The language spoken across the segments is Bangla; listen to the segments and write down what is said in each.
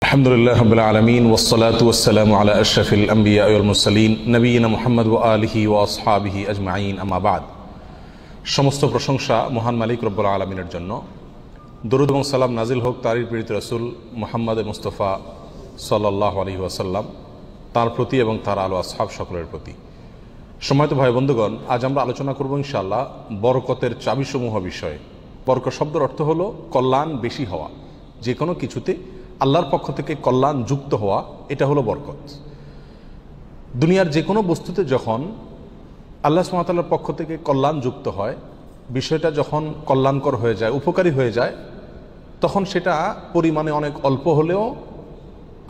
আলহামদুলিল্লাহ রাব্বিল আলামিন ওয়াসসালাতু ওয়াসসালামু আলা আশরাফিল আমবিয়া ওয়াল মুরসালিন নবিয়িনা মুহাম্মদ ওয়া আলিহি ওয়া আসহাবিহি আজমাইন আম্মা বাদ। সমস্ত প্রশংসা মহান মালিক রব্বুল আলামিনের জন্য। দরুদ এবং সালাম নাজিল হোক তারই প্রেরিত রাসূল মুহাম্মদ মুস্তাফা সাল্লাল্লাহু আলাইহি ওয়াসাল্লাম তার প্রতি এবং তার আলো আসহাব সকলের প্রতি। সম্মানিত ভাই বন্ধুগণ, আজ আমরা আলোচনা করব ইনশাআল্লাহ বরকতের চাবিসমূহ বিষয়ে। বরকত শব্দের অর্থ হলো কল্যাণ বেশি হওয়া, যে কোনো কিছুতে আল্লাহর পক্ষ থেকে কল্যাণ যুক্ত হওয়া, এটা হলো বরকত। দুনিয়ার যে কোনো বস্তুতে যখন আল্লাহ সুবহানাহু ওয়া তাআলার পক্ষ থেকে কল্যাণ যুক্ত হয়, বিষয়টা যখন কল্যাণকর হয়ে যায়, উপকারী হয়ে যায়, তখন সেটা পরিমাণে অনেক অল্প হলেও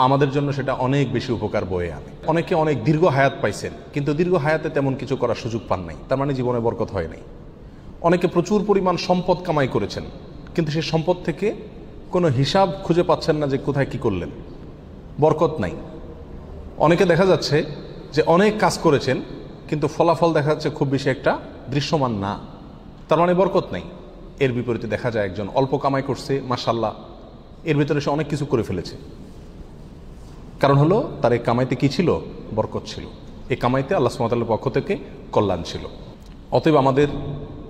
আমাদের জন্য সেটা অনেক বেশি উপকার বয়ে আনে। অনেকে অনেক দীর্ঘ হায়াত পাইছেন, কিন্তু দীর্ঘ হায়াতে তেমন কিছু করার সুযোগ পান নাই, তার মানে জীবনে বরকত হয় নাই। অনেকে প্রচুর পরিমাণ সম্পদ কামাই করেছেন, কিন্তু সেই সম্পদ থেকে কোনো হিসাব খুঁজে পাচ্ছেন না যে কোথায় কি করলেন, বরকত নাই। অনেকে দেখা যাচ্ছে যে অনেক কাজ করেছেন, কিন্তু ফলাফল দেখা যাচ্ছে খুব বেশি একটা দৃশ্যমান না, তার মানে বরকত নাই। এর বিপরীতে দেখা যায় একজন অল্প কামাই করছে, মাশাআল্লাহ, এর ভিতরে সে অনেক কিছু করে ফেলেছে। কারণ হলো তার এই কামাইতে কি ছিল? বরকত ছিল। এই কামাইতে আল্লাহ সুবহানাহু ওয়া তাআলার পক্ষ থেকে কল্যাণ ছিল। অতএব আমাদের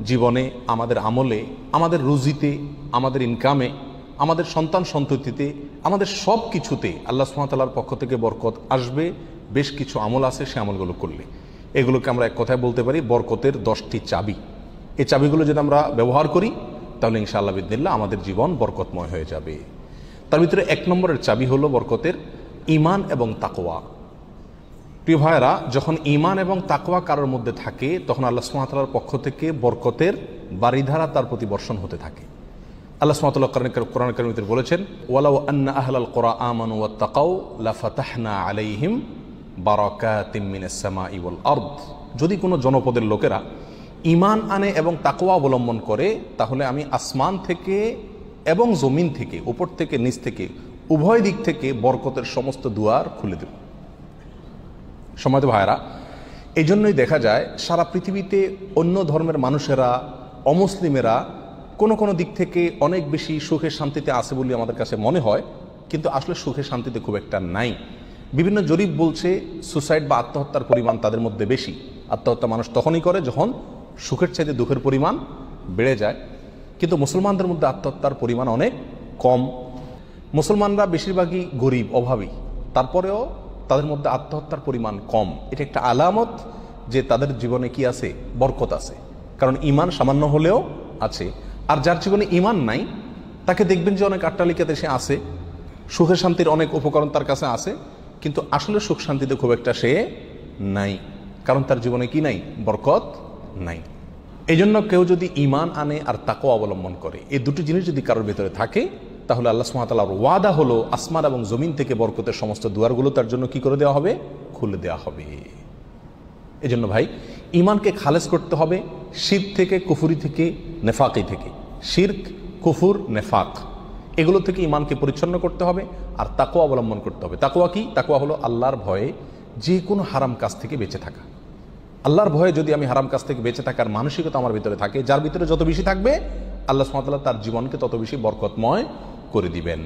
জীবনে, আমাদের আমলে, আমাদের রুজিতে, আমাদের ইনকামে, আমাদের সন্তান সন্ততিতে, আমাদের সব কিছুতে আল্লাহ সুবহানাহু ওয়া তাআলার পক্ষ থেকে বরকত আসবে। বেশ কিছু আমল আছে, সে আমলগুলো করলে এগুলোকে আমরা এক কথায় বলতে পারি বরকতের 10টি চাবি। এই চাবিগুলো যদি আমরা ব্যবহার করি তাহলে ইনশাআল্লাহ বিদিনিল্লাহ আমাদের জীবন বরকতময় হয়ে যাবে। তার ভিতরে 1 নম্বরের চাবি হলো বরকতের ঈমান এবং তাকওয়া। প্রিয় ভাইয়েরা, যখন ঈমান এবং তাকওয়া কারোর মধ্যে থাকে, তখন আল্লাহ সুবহানাহু ওয়া তাআলার পক্ষ থেকে বরকতের বারিধারা তার প্রতি বর্ষণ হতে থাকে। আল্লাহ সুবহানাহু ওয়া তাআলা কোরআন কারীমে বলেছেন, ওয়ালাউ আন্না আহলাল কুরা আমানু ওয়াত্তাকাউ লাফাতাহনা আলাইহিম বারাকাতিম মিনাস সামাই ওয়াল আরদ। যদি কোনো জনপদের লোকেরা ঈমান আনে এবং তাকওয়া অবলম্বন করে, তাহলে আমি আসমান থেকে এবং জমিন থেকে, উপর থেকে নিচ থেকে, উভয় দিক থেকে বরকতের সমস্ত দুয়ার খুলে দেব। সম্মানিত ভাইরা, এই জন্যই দেখা যায় সারা পৃথিবীতে অন্য ধর্মের মানুষেরা, অমুসলিমেরা কোনো কোনো দিক থেকে অনেক বেশি সুখে শান্তিতে আছে বলে আমাদের কাছে মনে হয়, কিন্তু আসলে সুখে শান্তিতে খুব একটা নাই। বিভিন্ন জরিপ বলছে সুসাইড বা আত্মহত্যার পরিমাণ তাদের মধ্যে বেশি। আত্মহত্যা মানুষ তখনই করে যখন সুখের চাইতে দুঃখের পরিমাণ বেড়ে যায়, কিন্তু মুসলমানদের মধ্যে আত্মহত্যার পরিমাণ অনেক কম। মুসলমানরা বেশিরভাগই গরিব, অভাবী, তারপরেও তাদের মধ্যে আত্মহত্যার পরিমাণ কম। এটা একটা আলামত যে তাদের জীবনে কি আছে? বরকত আছে। কারণ ঈমান সামান্য হলেও আছে। আর যার জীবনে ঈমান নাই, তাকে দেখবেন যে অনেক আট্টালিকাতে সে আছে, সুখে শান্তির অনেক উপকরণ তার কাছে আছে, কিন্তু আসলে সুখ শান্তিতে খুব একটা সে নাই, কারণ তার জীবনে কি নাই? বরকত নাই। এই জন্য কেউ যদি ঈমান আনে আর তাকওয়া অবলম্বন করে, এই দুটো জিনিস যদি কারোর ভিতরে থাকে, তাহলে আল্লাহ সুবহানাহু ওয়া তাআলার ওয়াদা হলো আসমান এবং জমিন থেকে বরকতের সমস্ত দুয়ারগুলো তার জন্য কি করে দেওয়া হবে? খুলে দেওয়া হবে। এই জন্য ভাই, ঈমানকে খালেস করতে হবে শিরক থেকে, কুফরি থেকে, নেফাকি থেকে। শিরক, কুফর, নেফাক, এগুলো থেকে ঈমানকে পরিচ্ছন্ন করতে হবে আর তাকওয়া অবলম্বন করতে হবে। তাকওয়া কি? তাকওয়া হলো আল্লাহর ভয়ে যে কোনো হারাম কাজ থেকে বেঁচে থাকা। আল্লাহর ভয়ে যদি আমি হারাম কাজ থেকে বেঁচে থাকার মানসিকতা আমার ভিতরে থাকে, যার ভিতরে যত বেশি থাকবে আল্লাহ সুবহানাহু ওয়া তাআলা তার জীবনকে তত বেশি বরকতময় করে দিবেন।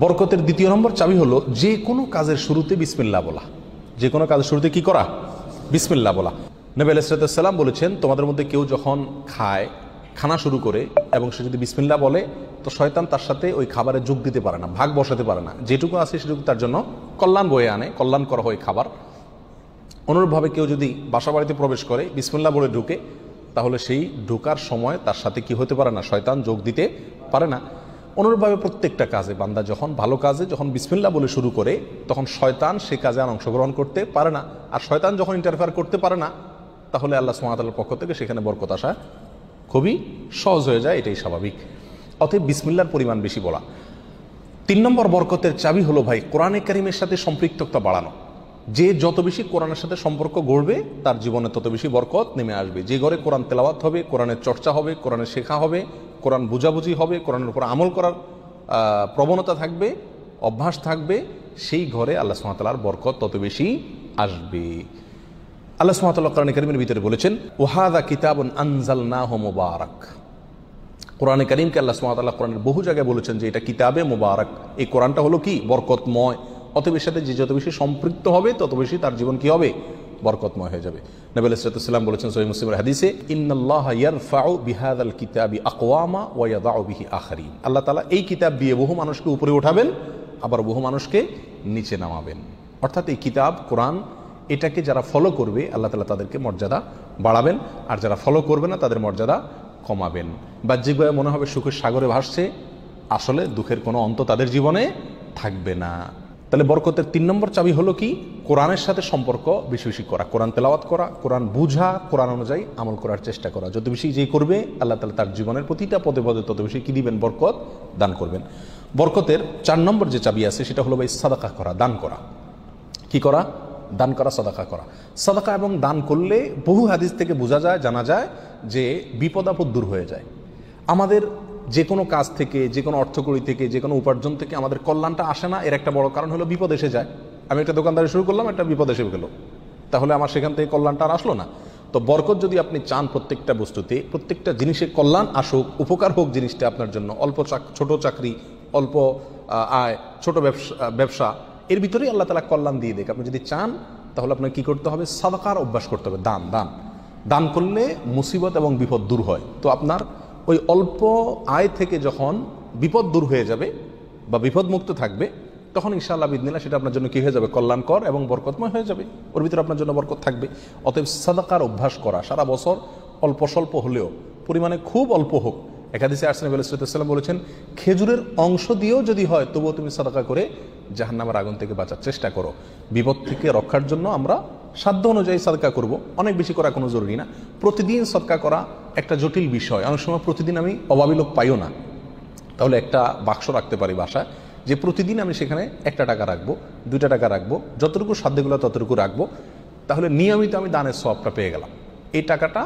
বরকতের 2 নম্বর চাবি হলো যে কোনো কাজের শুরুতে বিসমিল্লাহ বলা। যে কোনো কাজের শুরুতে কি করা? বিসমিল্লাহ বলা। নবী আলাইহিস সালাম বলেছেন, তোমাদের মধ্যে কেউ যখন খানা শুরু করে এবং সে যদি বিসমিল্লাহ বলে, তো শয়তান তার সাথে ওই খাবারে যোগ দিতে পারে না, ভাগ বসাতে পারে না। যেটুকু আছে সেটুকু তার জন্য কল্যাণ বয়ে আনে, কল্যাণ করা হয় খাবার। অনুরূপভাবে কেউ যদি বাসা বাড়িতে প্রবেশ করে, বিসমিল্লাহ বলে ঢুকে, তাহলে সেই ঢোকার সময় তার সাথে কি হতে পারে না? শয়তান যোগ দিতে পারে না। অনুরূপভাবে প্রত্যেকটা কাজে বান্দা যখন ভালো কাজে যখন বিসমিল্লাহ বলে শুরু করে, তখন শয়তান সে কাজে আর অংশগ্রহণ করতে পারে না। আর শয়তান যখন ইন্টারফেয়ার করতে পারে না, তাহলে আল্লাহ সুবহানাহু ওয়া তাআলার পক্ষ থেকে সেখানে বরকত আসা খুবই সহজ হয়ে যায়, এটাই স্বাভাবিক। অতএব বিসমিল্লাহর পরিমাণ বেশি বলা। 3 নম্বর বরকতের চাবি হলো ভাই কোরআনে কারিমের সাথে সম্পৃক্ততা বাড়ানো। যে যত বেশি কোরআনের সাথে সম্পর্ক গড়বে, তার জীবনে তত বেশি বরকত নেমে আসবে। যে ঘরে কোরআন তেলাওয়াত হবে, কোরআনের চর্চা হবে, কোরআনের শেখা হবে, কোরআন বুঝাবুঝি হবে, কোরআনের উপর আমল করার প্রবণতা থাকবে, অভ্যাস থাকবে, সেই ঘরে আল্লাহ সুবহানাহু ওয়া তাআলার বরকত তত বেশি আসবে। আল্লাহ সুবহানাহু ওয়া তাআলা কোরআন কারীমের ভিতরে বলেছেন, ওয়াহাদা কিতাবুন আনজালনাহু মুবারাক। কোরআনে কারীমকে আল্লাহ সুবহানাহু ওয়া তাআলা কোরআনের বহু জায়গায় বলেছেন যে এটা কিতাবে মুবারক, এই কোরআনটা হলো কি বরকতময়, অতএব এর সাথে যে যত বেশি সম্পৃক্ত হবে তত বেশি তার জীবন কি হবে, বরকতময় হয়ে যাবে। নবী আলাইহিস সালাতু ওয়াস সালাম বলেছেন সহিহ মুসলিমের হাদিসে, ইন্নাল্লাহা ইয়ারফাউ বিহাযাল কিতাবি আকওয়ামা ওয়া ইয়াদাউ বিহি আখারিন, আল্লাহ তাআলা এই কিতাব দিয়ে বহু মানুষকে উপরে উঠাবেন, আবার বহু মানুষকে নিচে নামাবেন। অর্থাৎ এই কিতাব কোরআন এটাকে যারা ফলো করবে আল্লাহ তাআলা তাদেরকে মর্যাদা বাড়াবেন, আর যারা ফলো করবে না তাদের মর্যাদা কমাবেন। বাহ্যিকভাবে মনে হবে সুখের সাগরে ভাসছে, আসলে দুঃখের কোনো অন্ত তাদের জীবনে থাকবে না। তাহলে বরকতের 3 নম্বর চাবি হলো কি, কোরআনের সাথে সম্পর্ক বেশি বেশি করা, কোরআন তেলাওয়াত করা, কোরআন বুঝা, কোরআন অনুযায়ী আমল করার চেষ্টা করা। যত বেশি যেই করবে আল্লাহ তাআলা তার জীবনের প্রতিটা পদে পদে তত বেশি কি দিবেন, বরকত দান করবেন। বরকতের 4 নম্বর যে চাবি আছে সেটা হলো ভাই সাদাকা করা, দান করা। কি করা? দান করা, সাদাকা করা। সাদাকা এবং দান করলে বহু হাদিস থেকে বোঝা যায়, জানা যায় যে বিপদ আপদ দূর হয়ে যায়। আমাদের যে কোনো কাজ থেকে, যে কোনো অর্থকড়ি থেকে, যে কোনো উপার্জন থেকে আমাদের কল্যাণটা আসে না, এর একটা বড় কারণ হলো বিপদ এসে যায়। আমি একটা দোকানদারি শুরু করলাম, একটা বিপদ এসে গেল, তাহলে আমার সেখান থেকে কল্যাণটা আর আসলো না। তো বরকত যদি আপনি চান প্রত্যেকটা বস্তুতে, প্রত্যেকটা জিনিসে কল্যাণ আসুক, উপকার হোক জিনিসটা আপনার জন্য, অল্প ছোট চাকরি, অল্প আয়, ছোট ব্যবসা, এর ভিতরেই আল্লাহ তাআলা কল্যাণ দিয়ে দেখ। আপনি যদি চান তাহলে আপনাকে কি করতে হবে, সাদাকার অভ্যাস করতে হবে। দান করলে মুসিবত এবং বিপদ দূর হয়। তো আপনার ওই অল্প আয় থেকে যখন বিপদ দূর হয়ে যাবে বা বিপদ মুক্ত থাকবে, তখন ইনশাআল্লাহ বিদিনিল্লাহ সেটা আপনার জন্য কি হয়ে যাবে, কল্যাণকর এবং বরকতময় হয়ে যাবে, ওর ভিতরে আপনার জন্য বরকত থাকবে। অতএব সাদাকার অভ্যাস করা, সারা বছর অল্প স্বল্প হলেও, পরিমাণে খুব অল্প হোক। এক হাদিসে আসছে নবী সাল্লাল্লাহু আলাইহি ওয়াসাল্লাম বলেছেন, খেজুরের অংশ দিয়েও যদি হয় তবুও তুমি সাদাকা করে জাহান্নামের আগুন থেকে বাঁচার চেষ্টা করো। বিপদ থেকে রক্ষার জন্য আমরা সাধ্য অনুযায়ী সাদকা করব, অনেক বেশি করা কোনো জরুরি না। প্রতিদিন সদকা করা একটা জটিল বিষয়, অনেক সময় প্রতিদিন আমি অভাবী লোক পাইও না, তাহলে একটা বাক্স রাখতে পারি বাসায়, যে প্রতিদিন আমি সেখানে 1 টাকা রাখবো, 2 টাকা রাখবো, যতটুকু সাধ্যগুলো ততটুকু রাখবো, তাহলে নিয়মিত আমি দানের সওয়াবটা পেয়ে গেলাম। এই টাকাটা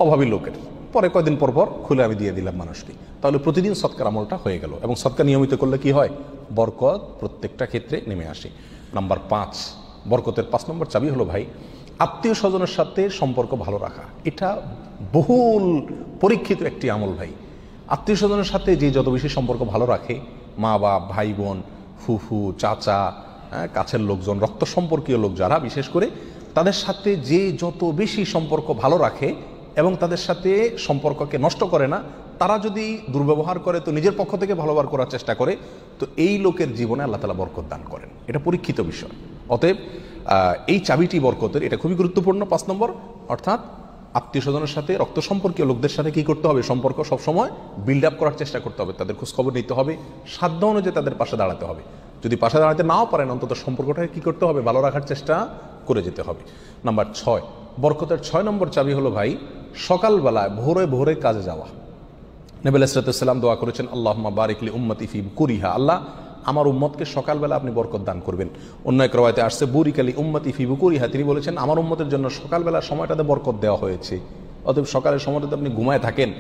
অভাবী লোকের, পরে কয়েকদিন পর পর খুলে আমি দিয়ে দিলাম মানুষকে, তাহলে প্রতিদিন সদকার আমলটা হয়ে গেল। এবং সদকা নিয়মিত করলে কি হয়, বরকত প্রত্যেকটা ক্ষেত্রে নেমে আসে। নাম্বার 5, বরকতের 5 নম্বর চাবি হলো ভাই, আত্মীয় স্বজনের সাথে সম্পর্ক ভালো রাখা। এটা বহুল পরীক্ষিত একটি আমল ভাই। আত্মীয় স্বজনের সাথে যে যত বেশি সম্পর্ক ভালো রাখে, মা বাপ, ভাই বোন, ফুফু, চাচা, কাছের লোকজন, রক্ত সম্পর্কীয় লোক যারা, বিশেষ করে তাদের সাথে যে যত বেশি সম্পর্ক ভালো রাখে এবং তাদের সাথে সম্পর্ককে নষ্ট করে না, তারা যদি দুর্ব্যবহার করে তো নিজের পক্ষ থেকে ভালো ব্যবহার করার চেষ্টা করে, তো এই লোকের জীবনে আল্লাহ তাআলা বরকত দান করেন। এটা পরীক্ষিত বিষয়। অতএব এই চাবিটি বরকতের, এটা খুবই গুরুত্বপূর্ণ। 5 নম্বর, অর্থাৎ আত্মীয় স্বজনের সাথে, রক্ত সম্পর্কীয় লোকদের সাথে কি করতে হবে, সম্পর্ক সবসময় বিল্ড আপ করার চেষ্টা করতে হবে, তাদের খোঁজখবর নিতে হবে, সাধ্য অনুযায়ী তাদের পাশে দাঁড়াতে হবে। যদি পাশে দাঁড়াতে নাও পারেন, অন্তত সম্পর্কটাকে কি করতে হবে, ভালো রাখার চেষ্টা করে যেতে হবে। নাম্বার 6, বরকতের 6 নম্বর চাবি হলো ভাই, সকালবেলায় ভোরে ভোরে কাজে যাওয়া। নবী আলাইহিস সালাতু ওয়াস সালাম দোয়া করেছেন, আল্লাহুম্মা বারিক লি উম্মতি ফি বুকুরিহা, আল্লাহ আমার উম্মতকে সকালবেলা আপনি বরকত দান করবেন। অন্য এক রওয়ায়াতে আসছে বুরিকা লি উম্মতি ফি বুকুরিহা, তিনি বলেছেন আমার উম্মতের জন্য সকালবেলার সময়টাতে বরকত দেওয়া হয়েছে। অতএব সকালের সময়টাতে আপনি ঘুমায় থাকেন,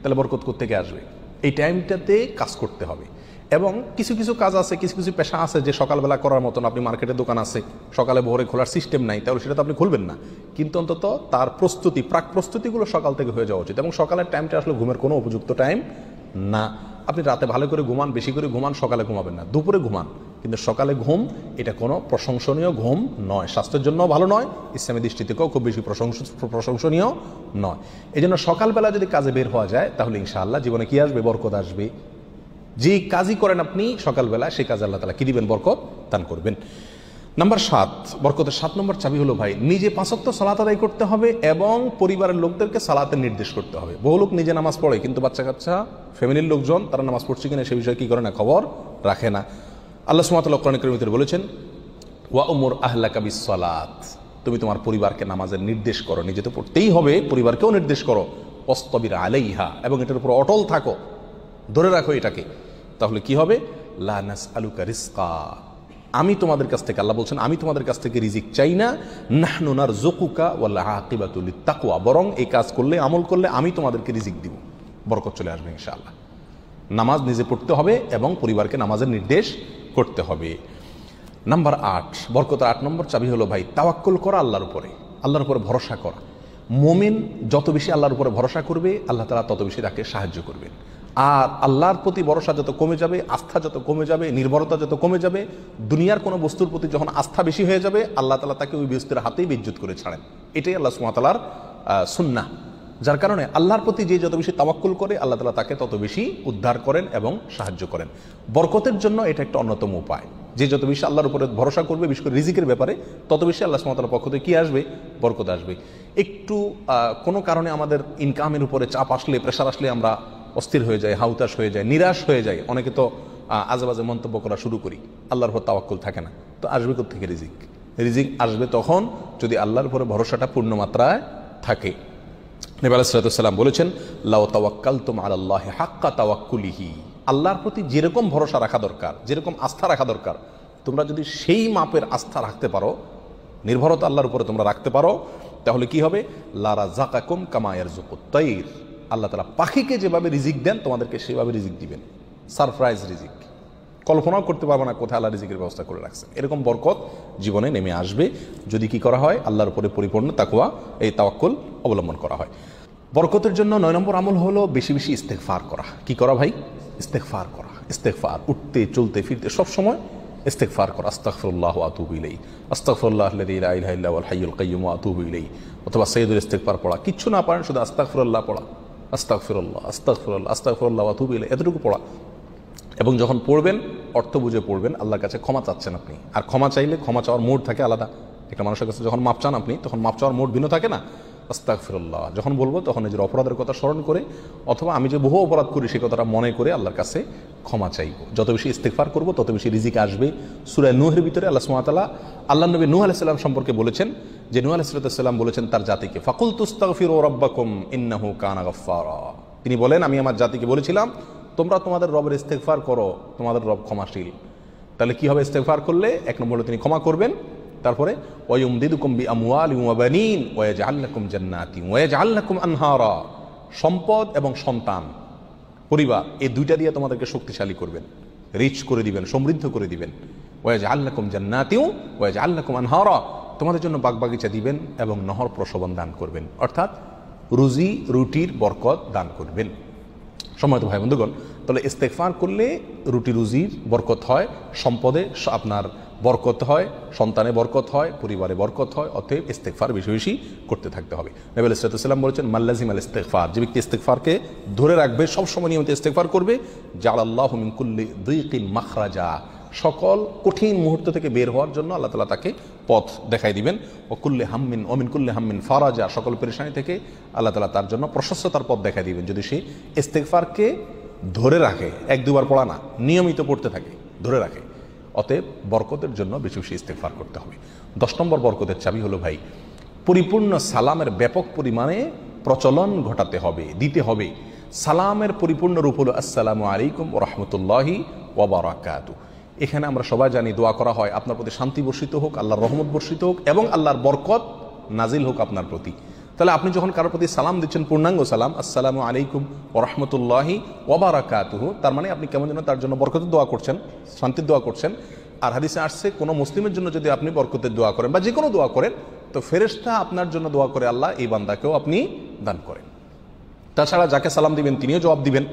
তাহলে বরকত কোত্থেকে আসবে? এই টাইমটাতে কাজ করতে হবে। এবং কিছু কিছু কাজ আছে, কিছু কিছু পেশা আছে যে সকালবেলা করার মতন, আপনি মার্কেটে দোকান আছে, সকালে ভোরে খোলার সিস্টেম নাই, তাহলে সেটা তো আপনি খুলবেন না, কিন্তু অন্তত তার প্রস্তুতি, প্রাক প্রস্তুতিগুলো সকাল থেকে হয়ে যাওয়া উচিত। এবং সকালের টাইমটা আসলে ঘুমের কোনো উপযুক্ত টাইম না। আপনি রাতে ভালো করে ঘুমান, বেশি করে ঘুমান, সকালে ঘুমাবেন না, দুপুরে ঘুমান, কিন্তু সকালে ঘুম এটা কোনো প্রশংসনীয় ঘুম নয়, স্বাস্থ্যের জন্য ভালো নয়, ইসলামী দৃষ্টি থেকেও খুব বেশি প্রশংসনীয় নয়। এই জন্য সকালবেলা যদি কাজে বের হওয়া যায়, তাহলে ইনশাআল্লাহ জীবনে কি আসবে, বরকত আসবে। যে কাজই করেন আপনি সকালবেলা, সেই কাজে আল্লাহ তাআলা কি দিবেন, বরকত দান করবেন। নাম্বার 7, বরকতের 7 নম্বর চাবি হলো ভাই, নিজে 5 ওয়াক্ত সালাত আদায় করতে হবে এবং পরিবারের লোকদেরকে সালাতের নির্দেশ করতে হবে। বহু লোক নিজে নামাজ পড়ে, কিন্তু বাচ্চা কাচ্চা, ফ্যামিলির লোকজন তারা নামাজ পড়ছে কিনা সে বিষয়ে কি করে না, খবর রাখে না। আল্লাহ সুবহানাহু ওয়া তাআলা কোরআন কারীমে বলেছেন, ওয়া উমুর আহলাকা বিস-সালাত, তুমি তোমার পরিবারকে নামাজের নির্দেশ করো, নিজে তো পড়তেই হবে, পরিবারকেও নির্দেশ করো, ওয়াসতাবির আলাইহা, এবং এটার উপর অটল থাকো, ধরে রাখো এটাকে। তাহলে কি হবে, লা নাসআলুকা রিজকা, আমি তোমাদের কাছ থেকে, আল্লাহ বলছেন আমি তোমাদের কাছ থেকে রিজিক চাই না, নাহনু নারযুকুকা ওয়াল আকিবাতু লিত-তাকওয়া, বরং এই কাজ করলে, আমল করলে আমি তোমাদেরকে রিজিক দিব, বরকত চলে আসবে ইনশাআল্লাহ। নামাজ নিজে পড়তে হবে এবং পরিবারকে নামাজের নির্দেশ করতে হবে। নাম্বার 8, বরকতের 8 নম্বর চাবি হলো ভাই, তাওয়াক্কুল করা আল্লাহর উপরে, আল্লাহর উপরে ভরসা করা। মুমিন যত বেশি আল্লাহর উপরে ভরসা করবে, আল্লাহ তাআলা তত বেশি তাকে সাহায্য করবেন। আর আল্লাহর প্রতি ভরসা যত কমে যাবে, আস্থা যত কমে যাবে, নির্ভরতা যত কমে যাবে, দুনিয়ার কোনো বস্তুর প্রতি যখন আস্থা বেশি হয়ে যাবে, আল্লাহ তাআলা তাকে ওই বস্তুর হাতেই বেইজ্জত করে ছাড়েন। এটাই আল্লাহ সুবহানাহু ওয়া তাআলার সুন্নাহ। যার কারণে আল্লাহর প্রতি যে যত বেশি তাওয়াক্কুল করে, আল্লাহ তাআলা তাকে তত বেশি উদ্ধার করেন এবং সাহায্য করেন। বরকতের জন্য এটা একটা অন্যতম উপায়। যে যত বেশি আল্লাহর উপরে ভরসা করবে, বিশেষ করে রিজিকের ব্যাপারে, তত বেশি আল্লাহ সুবহানাহু ওয়া তাআলার পক্ষ থেকে কি আসবে? বরকত আসবে। একটু কোনো কারণে আমাদের ইনকামের উপরে চাপ আসলে, প্রেশার আসলে আমরা অস্থির হয়ে যায়, হাউতাশ হয়ে যায়, নিরাশ হয়ে যায়। অনেকে তো আজেবাজে মন্তব্য করা শুরু করি, আল্লাহর উপর তাওয়াক্কুল থাকে না। তো আসবে কোত্থেকে রিজিক? রিজিক আসবে তখন যদি আল্লাহর উপরে ভরসাটা পূর্ণ মাত্রায় থাকে। নবী আলাইহিস সালাতু ওয়াস সালাম বলেছেন, লাউ তাওয়াক্কালতুম আলাল্লাহি হাক্কা তাওয়াক্কুলিহি, আল্লাহর প্রতি যেরকম ভরসা রাখা দরকার, যেরকম আস্থা রাখা দরকার, তোমরা যদি সেই মাপের আস্থা রাখতে পারো, নির্ভরতা আল্লাহর উপরে তোমরা রাখতে পারো, তাহলে কি হবে? লা রাযাকাকুম কামা ইয়ারযুকুত তাইর, আল্লাহ তাআলা পাখিকে যেভাবে রিজিক দেন তোমাদেরকে সেভাবে রিজিক দিবেন। সারপ্রাইজ রিজিক, কল্পনাও করতে পারবে না কোথায় আল্লাহ রিজিকের ব্যবস্থা করে রাখছেন। এরকম বরকত জীবনে নেমে আসবে যদি কি করা হয়? আল্লাহর উপরে পরিপূর্ণ তাকওয়া, এই তাওয়াক্কুল অবলম্বন করা হয়। বরকতের জন্য 9 নম্বর আমল হলো বেশি বেশি ইস্তেগফার করা। কি করা ভাই? ইস্তেগফার করা। ইস্তেগফার, উঠতে চলতে ফিরতে সব সময় ইস্তেগফার করা। আস্তাগফিরুল্লাহ ওয়া আতুবু ইলাইহি, আস্তাগফিরুল্লাহাল্লাযী লা ইলাহা ইল্লা হুয়াল হাইয়ুল কাইয়্যুম ওয়া আতুবু ইলাইহি। অথবা সাইয়্যিদুল ইস্তেগফার পড়া। কিচ্ছু না পারেন, শুধু আস্তাগফিরুল্লাহ পড়া, আস্তাগফিরুল্লাহ আস্তাগফিরুল্লাহ আস্তাগফিরুল্লাহ ওয়া আতুবু ইলাইহি, এতটুকু পড়া। এবং যখন পড়বেন অর্থ বুঝে পড়বেন। আল্লাহর কাছে ক্ষমা চাচ্ছেন আপনি, আর ক্ষমা চাইলে ক্ষমা চাওয়ার মোড থাকে আলাদা। একটা মানুষের কাছে যখন মাপ চান আপনি, তখন মাপ চাওয়ার মোড ভিন্ন থাকে না? আস্তাগফিরুল্লাহ যখন বলবো তখন নিজের অপরাধের কথা স্মরণ করে, অথবা আমি যে বহু অপরাধ করি সেই কথাটা মনে করে আল্লাহর কাছে ক্ষমা চাইব। যত বেশি ইস্তেগফার করব তত বেশি রিজিক আসবে। সূরা নূহের ভিতরে আল্লাহ সুবহানাহু ওয়া তাআলা আল্লাহর নবী নূহ আলাইহিস সালাম সম্পর্কে বলেছেন যে নূহ আলাইহিস সালাম বলেছেন তার জাতিকে, ফাকুলতুস্তাগফিরু রাব্বাকুম ইন্নাহু কানা গাফফারা। তিনি বলেন, আমি আমার জাতিকে বলেছিলাম তোমরা তোমাদের রবের ইস্তেগফার করো, তোমাদের রব ক্ষমাশীল। তাহলে কি হবে? ইস্তেগফার করলে 1 নম্বর তিনি ক্ষমা করবেন, তারপরে ওয়ায়ুমদিদুকুম বিআমওয়ালিন ওয়া বানিন ওয়া ইয়াজআল লাকুম জান্নাতিন ওয়া ইয়াজআল লাকুম আনহারা। সম্পদ এবং সন্তান, পরিবার, এই দুইটা দিয়ে তোমাদেরকে শক্তিশালী করবেন, রিচ করে দিবেন, সমৃদ্ধ করে দিবেন। ওয়া ইয়াজআল লাকুম জান্নাতিন ওয়া ইয়াজআল লাকুম আনহারা, তোমাদের জন্য বাগবাগিচা দিবেন এবং নহর প্রশোভন দান করবেন, অর্থাৎ রুজি রুটির বরকত দান করবেন। সম্মানিত ভাই বন্ধুগণ, তাহলে ইস্তেগফার করলে রুটি রুজির বরকত হয়, সম্পদে আপনার বরকত হয়, সন্তানে বরকত হয়, পরিবারে বরকত হয়। অতএব ইস্তেগফার বেশি বেশি করতে থাকতে হবে। নবী আলাইহিস সালাম বলেছেন, মাল্লাজিমাল ইস্তেগফার, যে ব্যক্তি ইস্তেগফারকে ধরে রাখবে, সবসময় নিয়মিত ইস্তেগফার করবে, জাআলাল্লাহু মিন কুল্লি যিকিন মাখরাজা, সকল কঠিন মুহূর্ত থেকে বের হওয়ার জন্য আল্লাহ তাআলা তাকে পথ দেখাই দিবেন। ও কুল্লি হাম্মিন ও মিন কুল্লি হাম্মিন ফারাজা, সকল পেরেশানি থেকে আল্লাহ তাআলা তার জন্য প্রশস্ততার পথ দেখাই দিবেন, যদি সে ইস্তেগফারকে ধরে রাখে। 1-2 বার পড়া না, নিয়মিত পড়তে থাকে, ধরে রাখে। অতএব বরকতের জন্য বেশি বেশি ইস্তেগফার করতে হবে। 10 নম্বর বরকতের চাবি হলো ভাই, পরিপূর্ণ সালামের ব্যাপক পরিমাণে প্রচলন ঘটাতে হবে, দিতে হবে। সালামের পরিপূর্ণ রূপ হলো আসসালামু আলাইকুম ওয়া রাহমাতুল্লাহি ওয়া বারাকাতুহু। এখানে আমরা সবাই জানি দোয়া করা হয়, আপনার প্রতি শান্তি বর্ষিত হোক, আল্লাহর রহমত বর্ষিত হোক এবং আল্লাহর বরকত নাজিল হোক আপনার প্রতি। তাহলে আপনি যখন কারোর প্রতি সালাম দিচ্ছেন, পূর্ণাঙ্গ সালাম, আসসালামু আলাইকুম ওয়া রাহমাতুল্লাহি ওয়া বারাকাতুহু, তার মানে আপনি কেমন যেন তার জন্য বরকতের দোয়া করছেন, শান্তির দোয়া করছেন। আর হাদিসে আসছে, কোনো মুসলিমের জন্য যদি আপনি বরকতের দোয়া করেন বা যে কোনো দোয়া করেন, তো ফেরেশতা আপনার জন্য দোয়া করে আল্লাহ এই বান্দাকেও আপনি দান করেন। তাছাড়া যাকে সালাম দিবেন তিনিও জবাব দিবেন।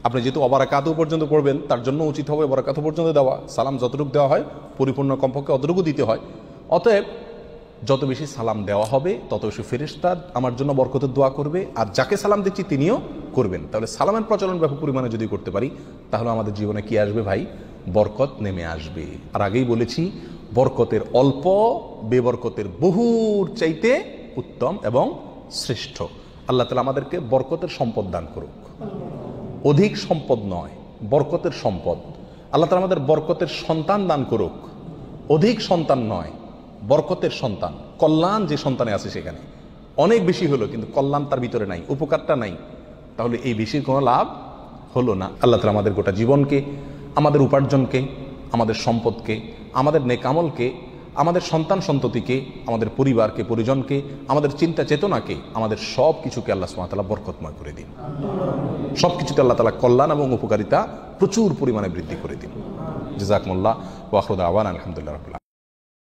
আপনি যেহেতু অবারাকাতু পর্যন্ত পড়বেন, তার জন্য উচিত হবে বরাকাতু পর্যন্ত দেওয়া। সালাম যতটুকু দেওয়া হয় পরিপূর্ণ কমপক্ষে অতটুকু দিতে হয়। অতএব যত বেশি সালাম দেওয়া হবে তত বেশি ফেরেশতা আমার জন্য বরকতের দোয়া করবে, আর যাকে সালাম দিচ্ছি তিনিও করবেন। তাহলে সালামের প্রচলন ব্যাপক পরিমাণে যদি করতে পারি, তাহলে আমাদের জীবনে কি আসবে ভাই? বরকত নেমে আসবে। আর আগেই বলেছি, বরকতের অল্প বেবরকতের বহুর চাইতে উত্তম এবং শ্রেষ্ঠ। আল্লাহ তাআলা আমাদেরকে বরকতের সম্পদ দান করুক। অধিক সম্পদ নয়, বরকতের সম্পদ। আল্লাহ তাআলা আমাদের বরকতের সন্তান দান করুক। অধিক সন্তান নয়, বরকতের সন্তান। কল্যাণ যে সন্তানে আছে সেখানে অনেক বেশি হলো, কিন্তু কল্যাণ তার ভিতরে নাই, উপকারটা নাই, তাহলে এই বেশির কোনো লাভ হলো না। আল্লাহ তাআলা আমাদের গোটা জীবনকে, আমাদের উপার্জনকে, আমাদের সম্পদকে, আমাদের নেক আমলকে, আমাদের সন্তান সন্ততিকে, আমাদের পরিবারকে, পরিজনকে, আমাদের চিন্তা চেতনাকে, আমাদের সব কিছুকে আল্লাহ সুবহানাহু ওয়া তাআলা বরকতময় করে দিন। সব কিছুতে আল্লাহ তাআলা কল্যাণ এবং উপকারিতা প্রচুর পরিমাণে বৃদ্ধি করে দিন। জাযাকুমুল্লাহ ওয়া আখিরু দাওয়ানা আলহামদুলিল্লাহ রাব্বিল আলামিন।